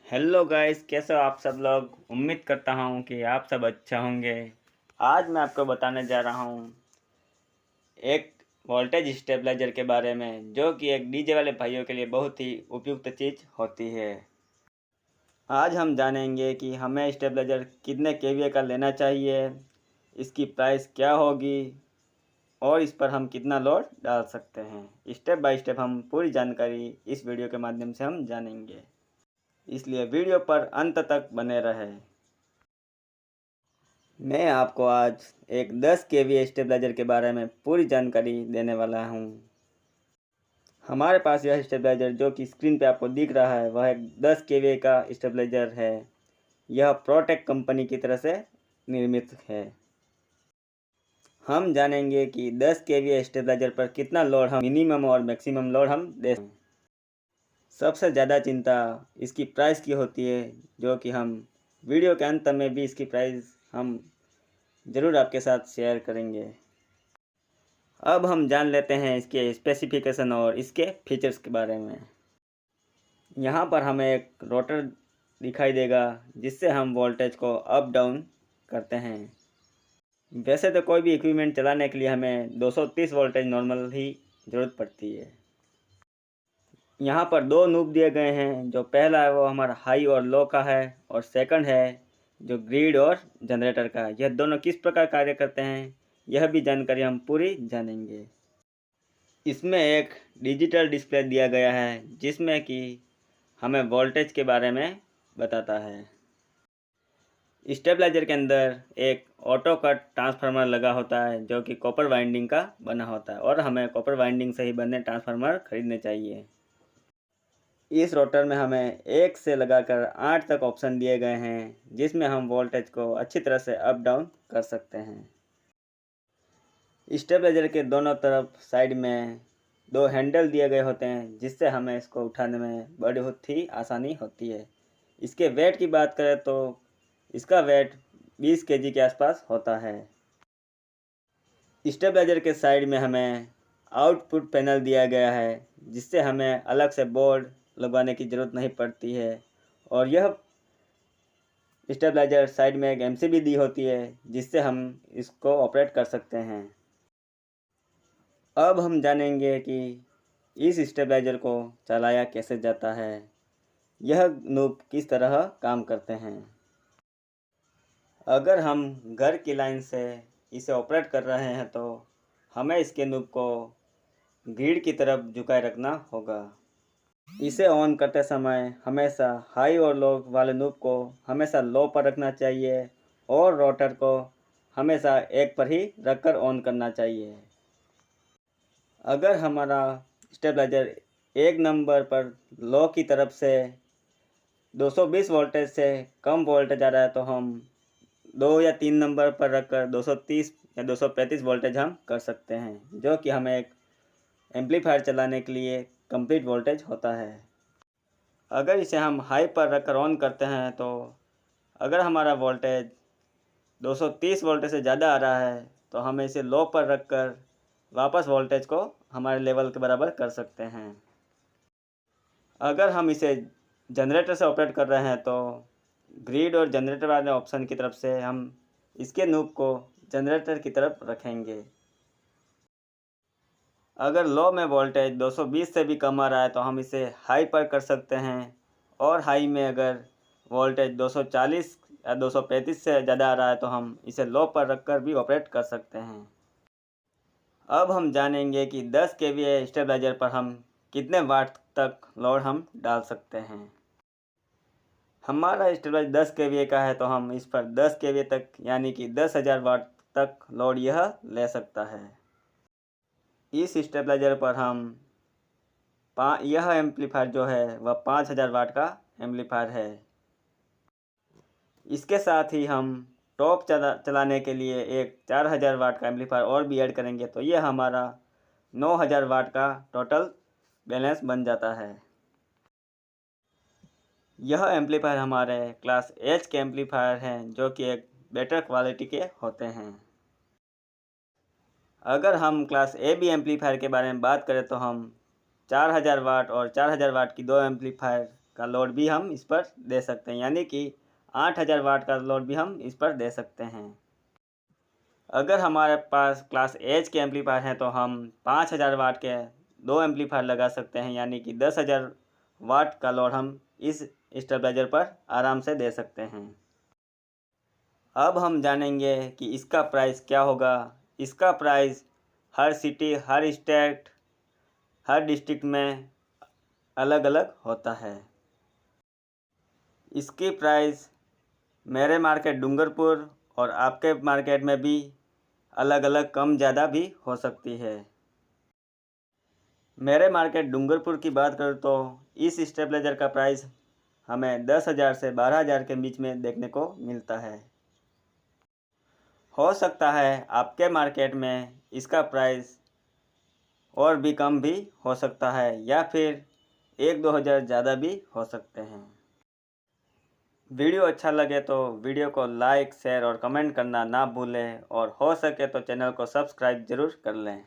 Hello guys, कैसे हो आप सब लोग। उम्मीद करता हूँ कि आप सब अच्छा होंगे। आज मैं आपको बताने जा रहा हूँ एक वोल्टेज स्टेबलाइजर के बारे में, जो कि एक डीजे वाले भाइयों के लिए बहुत ही उपयुक्त चीज़ होती है। आज हम जानेंगे कि हमें स्टेबलाइजर कितने केवीए का लेना चाहिए, इसकी प्राइस क्या होगी और इस पर हम कितना लोड डाल सकते हैं। स्टेप बाय स्टेप हम पूरी जानकारी इस वीडियो के माध्यम से हम जानेंगे, इसलिए वीडियो पर अंत तक बने रहें। मैं आपको आज एक 10 केवीए स्टेबलाइजर के बारे में पूरी जानकारी देने वाला हूँ। हमारे पास यह स्टेबलाइजर जो कि स्क्रीन पे आपको दिख रहा है, वह एक 10 केवीए का स्टेबलाइजर है। यह प्रोटेक कंपनी की तरह से निर्मित है। हम जानेंगे कि 10 केवीए स्टेबलाइजर पर कितना लोड हम मिनिमम और मैक्सिमम लोड हम दे सकते हैं। सबसे ज़्यादा चिंता इसकी प्राइस की होती है, जो कि हम वीडियो के अंत में भी इसकी प्राइस हम ज़रूर आपके साथ शेयर करेंगे। अब हम जान लेते हैं इसके स्पेसिफिकेशन और इसके फीचर्स के बारे में। यहाँ पर हमें एक रोटर दिखाई देगा, जिससे हम वोल्टेज को अप डाउन करते हैं। वैसे तो कोई भी इक्विपमेंट चलाने के लिए हमें 230 वोल्टेज नॉर्मल ही ज़रूरत पड़ती है। यहाँ पर दो नूब दिए गए हैं। जो पहला है वो हमारा हाई और लो का है, और सेकंड है जो ग्रिड और जनरेटर का है। यह दोनों किस प्रकार कार्य करते हैं, यह भी जानकारी हम पूरी जानेंगे। इसमें एक डिजिटल डिस्प्ले दिया गया है, जिसमें कि हमें वोल्टेज के बारे में बताता है। स्टेबलाइजर के अंदर एक ऑटो कट ट्रांसफार्मर लगा होता है, जो कि कॉपर वाइंडिंग का बना होता है, और हमें कॉपर वाइंडिंग से ही बने ट्रांसफार्मर खरीदने चाहिए। इस रोटर में हमें 1 से लगाकर 8 तक ऑप्शन दिए गए हैं, जिसमें हम वोल्टेज को अच्छी तरह से अप डाउन कर सकते हैं। स्टेबलाइजर के दोनों तरफ साइड में दो हैंडल दिए गए होते हैं, जिससे हमें इसको उठाने में बहुत ही आसानी होती है। इसके वेट की बात करें तो इसका वेट 20 केजी के आसपास होता है। स्टेबलाइजर के साइड में हमें आउटपुट पैनल दिया गया है, जिससे हमें अलग से बोर्ड लगवाने की ज़रूरत नहीं पड़ती है। और यह स्टेबलाइजर साइड में एक एमसीबी दी होती है, जिससे हम इसको ऑपरेट कर सकते हैं। अब हम जानेंगे कि इस स्टेबलाइजर को चलाया कैसे जाता है, यह नूब किस तरह काम करते हैं। अगर हम घर की लाइन से इसे ऑपरेट कर रहे हैं तो हमें इसके नूब को ग्रिड की तरफ झुकाए रखना होगा। इसे ऑन करते समय हमेशा हाई और लो वाले नूब को हमेशा लो पर रखना चाहिए, और रोटर को हमेशा एक पर ही रखकर ऑन करना चाहिए। अगर हमारा स्टेबलाइजर एक नंबर पर लो की तरफ से 220 वोल्टेज से कम वोल्टेज आ रहा है, तो हम 2 या 3 नंबर पर रखकर 230 या 235 वोल्टेज हम कर सकते हैं, जो कि हमें एक एम्पलीफायर चलाने के लिए कंप्लीट वोल्टेज होता है। अगर इसे हम हाई पर रखकर ऑन करते हैं, तो अगर हमारा वोल्टेज 230 वोल्टेज से ज़्यादा आ रहा है, तो हमें इसे लो पर रखकर वापस वोल्टेज को हमारे लेवल के बराबर कर सकते हैं। अगर हम इसे जनरेटर से ऑपरेट कर रहे हैं, तो ग्रिड और जनरेटर वाले ऑप्शन की तरफ से हम इसके नूब को जनरेटर की तरफ रखेंगे। अगर लो में वोल्टेज 220 से भी कम आ रहा है, तो हम इसे हाई पर कर सकते हैं, और हाई में अगर वोल्टेज 240 या 235 से ज़्यादा आ रहा है, तो हम इसे लो पर रखकर भी ऑपरेट कर सकते हैं। अब हम जानेंगे कि 10 केवीए स्टेबलाइजर पर हम कितने वाट तक लोड हम डाल सकते हैं। हमारा स्टेबलाइजर 10 केवीए का है, तो हम इस पर 10 केवीए तक यानी कि 10,000 वाट तक लोड यह ले सकता है। इस स्टेबलाइजर पर हम यह एम्पलीफायर जो है वह 5,000 वाट का एम्पलीफायर है। इसके साथ ही हम टॉप चलाने के लिए एक 4,000 वाट का एम्पलीफायर और भी ऐड करेंगे, तो यह हमारा 9,000 वाट का टोटल बैलेंस बन जाता है। यह एम्पलीफायर हमारे क्लास एच के एम्पलीफायर हैं, जो कि एक बेटर क्वालिटी के होते हैं। अगर हम क्लास ए बी एम्पलीफायर के बारे में बात करें, तो हम 4,000 वाट और 4,000 वाट की दो एम्पलीफायर का लोड भी हम इस पर दे सकते हैं, यानी कि 8000 वाट का लोड भी हम इस पर दे सकते हैं। अगर हमारे पास क्लास एच के एम्पलीफायर हैं तो हम 5000 वाट के 2 एम्पलीफायर लगा सकते हैं, यानी कि 10,000 वाट का लोड हम इस स्टेबलाइजर पर आराम से दे सकते हैं। अब हम जानेंगे कि इसका प्राइस क्या होगा। इसका प्राइस हर सिटी, हर स्टेट, हर डिस्ट्रिक्ट में अलग अलग होता है। इसकी प्राइस मेरे मार्केट डूंगरपुर और आपके मार्केट में भी अलग अलग कम ज़्यादा भी हो सकती है। मेरे मार्केट डूंगरपुर की बात करूँ तो इस स्टेबलाइजर का प्राइस हमें 10,000 से 12,000 के बीच में देखने को मिलता है। हो सकता है आपके मार्केट में इसका प्राइस और भी कम भी हो सकता है, या फिर 1-2 हज़ार ज़्यादा भी हो सकते हैं। वीडियो अच्छा लगे तो वीडियो को लाइक, शेयर और कमेंट करना ना भूलें और हो सके तो चैनल को सब्सक्राइब ज़रूर कर लें।